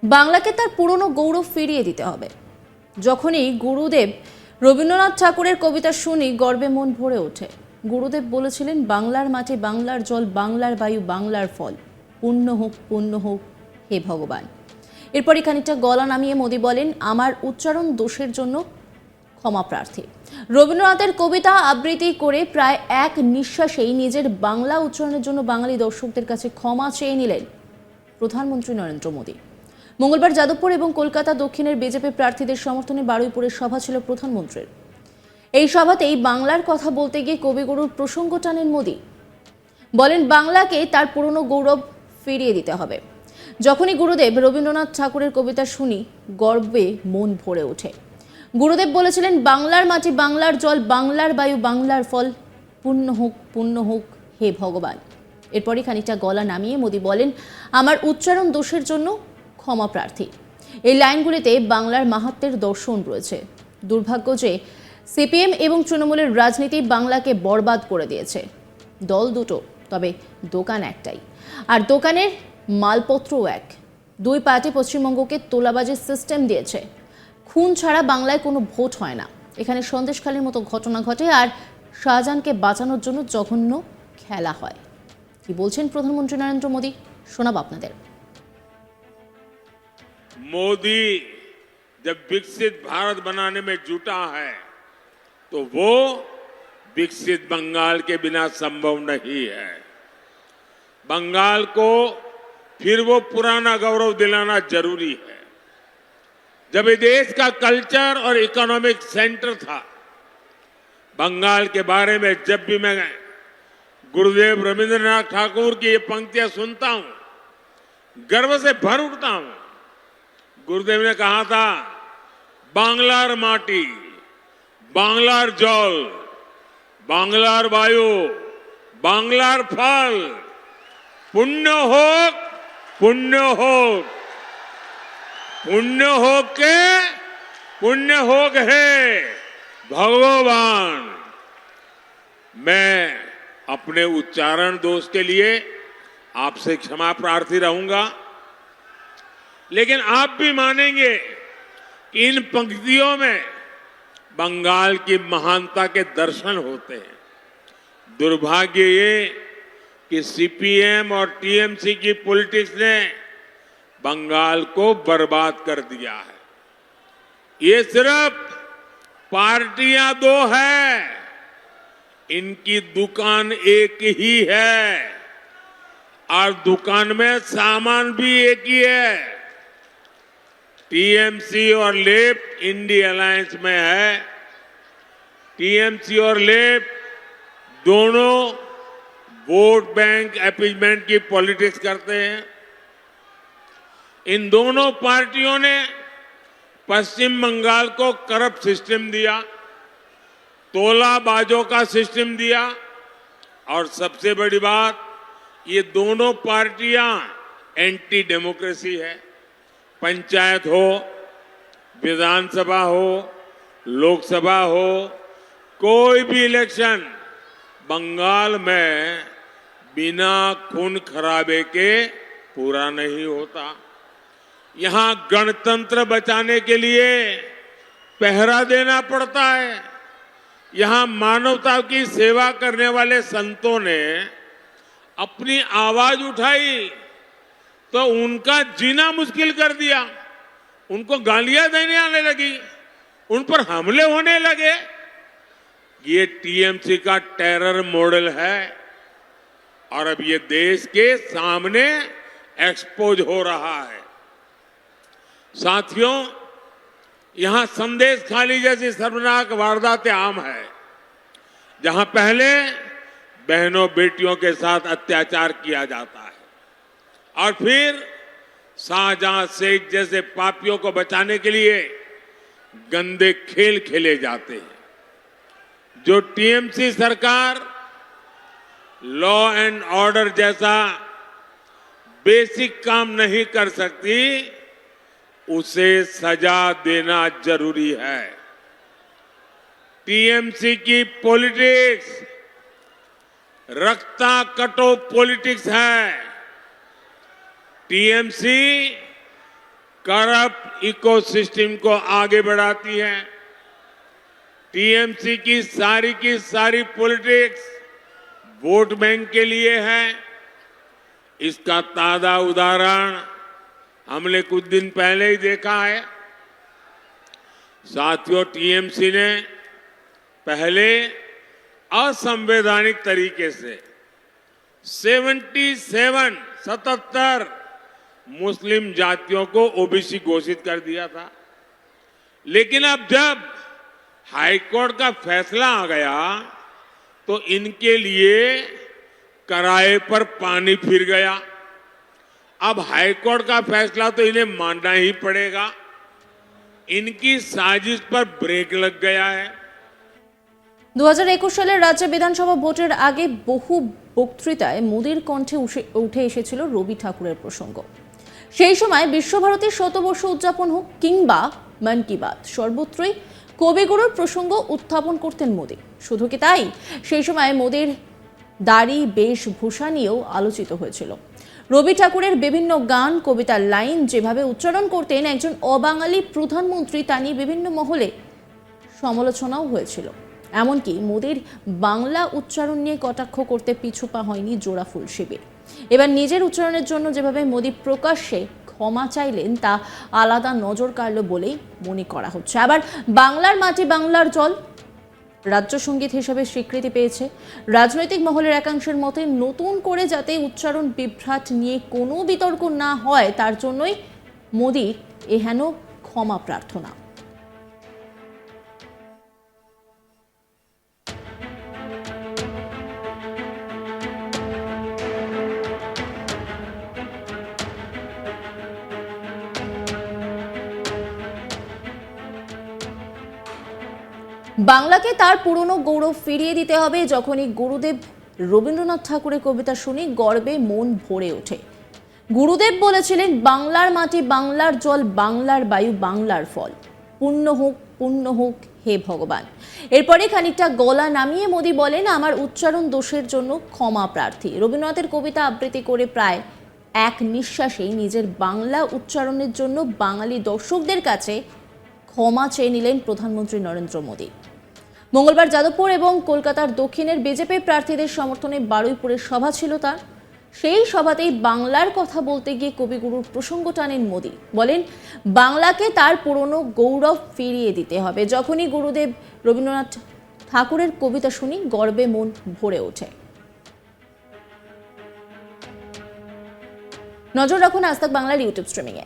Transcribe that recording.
বাংলাকে তার পুরনো গৌরব ফিরিয়ে দিতে হবে। যখনই গুরুদেব রবীন্দ্রনাথ ঠাকুরের কবিতা শুনি গর্বে মন ভরে ওঠে। গুরুদেব বলেছিলেন, বাংলার মাটি, বাংলার জল, বাংলার বায়ু, বাংলার ফল, পুণ্য হোক হে ভগবান। এরপরই খানিকটা গলা নামিয়ে মোদি বলেন, আমার উচ্চারণ দোষের জন্য ক্ষমা প্রার্থী। রবীন্দ্রনাথের কবিতা আবৃত্তি করে প্রায় এক নিঃশ্বাসেই নিজের বাংলা উচ্চারণের জন্য বাঙালি দর্শকদের কাছে ক্ষমা চেয়ে নিলেন প্রধানমন্ত্রী নরেন্দ্র মোদী। মঙ্গলবার যাদবপুর এবং কলকাতা দক্ষিণের বিজেপি প্রার্থীদের সমর্থনে বারুইপুরের সভা ছিল প্রধানমন্ত্রীর। এই সভাতেই বাংলার কথা বলতে গিয়ে কবিগুরুর প্রসঙ্গ টানেন মোদী। বলেন, বাংলাকে তার পুরনো গৌরব ফিরিয়ে দিতে হবে। যখনই গুরুদেব রবীন্দ্রনাথ ঠাকুরের কবিতা শুনি গর্বে মন ভরে ওঠে। গুরুদেব বলেছিলেন, বাংলার মাটি, বাংলার জল, বাংলার বায়ু, বাংলার ফল, পুণ্য হোক হে ভগবান। এরপরই খানিকটা গলা নামিয়ে মোদী বলেন, আমার উচ্চারণ দোষের জন্য ক্ষমা প্রার্থী। এই লাইনগুলিতে বাংলার মাহাত্ম্যের দর্শন রয়েছে। দুর্ভাগ্য যে সিপিএম এবং তৃণমূলের রাজনীতি বাংলাকে বরবাদ করে দিয়েছে। দল দুটো, তবে দোকান একটাই, আর দোকানের মালপত্রও এক। দুই পার্টি পশ্চিমবঙ্গকে তোলাবাজির সিস্টেম দিয়েছে। খুন ছাড়া বাংলায় কোনো ভোট হয় না। এখানে সন্দেশখালীর মতো ঘটনা ঘটে, আর শাহজাহানকে বাঁচানোর জন্য জঘন্য খেলা হয়। কি বলছেন প্রধানমন্ত্রী নরেন্দ্র মোদী, শোনাব আপনাদের। मोदी जब विकसित भारत बनाने में जुटा है तो वो विकसित बंगाल के बिना संभव नहीं है। बंगाल को फिर वो पुराना गौरव दिलाना जरूरी है। जब ये देश का कल्चर और इकोनॉमिक सेंटर था, बंगाल के बारे में जब भी मैं गुरुदेव रविंद्रनाथ ठाकुर की ये पंक्तियां सुनता हूं, गर्व से भर उठता हूं। गुरुदेव ने कहा था, बांग्लार माटी, बांग्लार जल, बांग्लार वायु, बांग्लार फल, पुण्य होक के पुण्य होक है भगवान। मैं अपने उच्चारण दोष के लिए आपसे क्षमा प्रार्थी रहूंगा, लेकिन आप भी मानेंगे कि इन पंक्तियों में बंगाल की महानता के दर्शन होते हैं। दुर्भाग्य ये कि सीपीएम और टीएमसी की पॉलिटिक्स ने बंगाल को बर्बाद कर दिया है। ये सिर्फ पार्टियां दो है, इनकी दुकान एक ही है, और दुकान में सामान भी एक ही है। टीएमसी और लेफ्ट इंडी अलायंस में है। टीएमसी और लेफ्ट दोनों वोट बैंक अपीजमेंट की पॉलिटिक्स करते हैं। इन दोनों पार्टियों ने पश्चिम बंगाल को करप्ट सिस्टम दिया, तोलाबाजों का सिस्टम दिया, और सबसे बड़ी बात, ये दोनों पार्टियां एंटी डेमोक्रेसी है। पंचायत हो, विधानसभा हो, लोकसभा हो, कोई भी इलेक्शन बंगाल में बिना खून खराबे के पूरा नहीं होता। यहां गणतंत्र बचाने के लिए पहरा देना पड़ता है। यहां मानवता की सेवा करने वाले संतों ने अपनी आवाज उठाई तो उनका जीना मुश्किल कर दिया। उनको गालियां देने आने लगी, उन पर हमले होने लगे। ये टीएमसी का टेरर मॉडल है, और अब ये देश के सामने एक्सपोज हो रहा है। साथियों, यहां संदेशखाली जैसी शर्मनाक वारदातें आम है, जहां पहले बहनों बेटियों के साथ अत्याचार किया जाता है, और फिर शाहजहां शेख जैसे पापियों को बचाने के लिए गंदे खेल खेले जाते हैं। जो टीएमसी सरकार लॉ एंड ऑर्डर जैसा बेसिक काम नहीं कर सकती, उसे सजा देना जरूरी है। टीएमसी की पॉलिटिक्स रक्ता कटो पॉलिटिक्स है। टीएमसी करप्ट इकोसिस्टम को आगे बढ़ाती है। टीएमसी की सारी पॉलिटिक्स वोट बैंक के लिए है। इसका ताजा उदाहरण हमने कुछ दिन पहले ही देखा है। साथियों, टीएमसी ने पहले असंवैधानिक तरीके से 77 मुस्लिम जातियों को ओबीसी घोषित कर दिया था। लेकिन अब जब हाईकोर्ट का फैसला आ गया तो इनके लिए कराए पर पानी फिर गया। अब हाईकोर्ट का फैसला तो इन्हें मानना ही पड़ेगा। इनकी साजिश पर ब्रेक लग गया है। 2021 সালের রাজ্য বিধানসভা ভোটের আগে বহু বক্তৃতায় মোদির কণ্ঠে উঠে এসেছিল রবি ঠাকুরের প্রসঙ্গ। সেই সময় বিশ্বভারতীর শতবর্ষ উদযাপন হোক কিংবা মন কি বাত, সর্বত্রই কবিগুরুর প্রসঙ্গ উত্থাপন করতেন মোদি। শুধু কি তাই, সেই সময় মোদির দাড়ি বেশভূষা নিয়েও আলোচিত হয়েছিল। রবি ঠাকুরের বিভিন্ন গান, কবিতার লাইন যেভাবে উচ্চারণ করতেন একজন অবাঙালি প্রধানমন্ত্রী, তা নিয়ে বিভিন্ন মহলে সমালোচনাও হয়েছিল। এমনকি মোদির বাংলা উচ্চারণ নিয়ে কটাক্ষ করতে পিছু পা হয়নি জোড়াফুল শিবির। এবার নিজের উচ্চারণের জন্য যেভাবে মোদি প্রকাশ্যে ক্ষমা চাইলেন তা আলাদা নজর কাড়ল বলেই মনে করা হচ্ছে। আবার বাংলার মাটি বাংলার জল রাজ্য সঙ্গীত হিসেবে স্বীকৃতি পেয়েছে। রাজনৈতিক মহলের একাংশের মতে নতুন করে যাতে উচ্চারণ বিভ্রাট নিয়ে কোনো বিতর্ক না হয় তার জন্যই মোদির এহেন ক্ষমা প্রার্থনা। বাংলাকে তার পুরনো গৌরব ফিরিয়ে দিতে হবে। যখনই গুরুদেব রবীন্দ্রনাথ ঠাকুরের কবিতা শুনি গর্বে মন ভরে ওঠে। গুরুদেব বলেছিলেন, বাংলার মাটি বাংলার জল বাংলার বায়ু বাংলার ফল, পুণ্য হোক হে ভগবান। এরপরে খানিকটা গলা নামিয়ে মোদি বলেন, আমার উচ্চারণ দোষের জন্য ক্ষমা প্রার্থী। রবীন্দ্রনাথের কবিতা আবৃত্তি করে প্রায় এক নিঃশ্বাসেই নিজের বাংলা উচ্চারণের জন্য বাঙালি দর্শকদের কাছে ক্ষমা চেয়ে নিলেন প্রধানমন্ত্রী নরেন্দ্র মোদী। মঙ্গলবার যাদবপুর এবং কলকাতার দক্ষিণের বিজেপি প্রার্থীদের সমর্থনে বারুইপুরের সভা ছিল তার। সেই সভাতেই বাংলার কথা বলতে গিয়ে কবিগুরুর প্রসঙ্গ টানেন মোদী। বলেন, বাংলাকে তার পুরনো গৌরব ফিরিয়ে দিতে হবে। যখনই গুরুদেব রবীন্দ্রনাথ ঠাকুরের কবিতা শুনি গর্বে মন ভরে ওঠে। নজর রাখুন আজ তাক বাংলার ইউটিউব স্ট্রিমিংয়ে।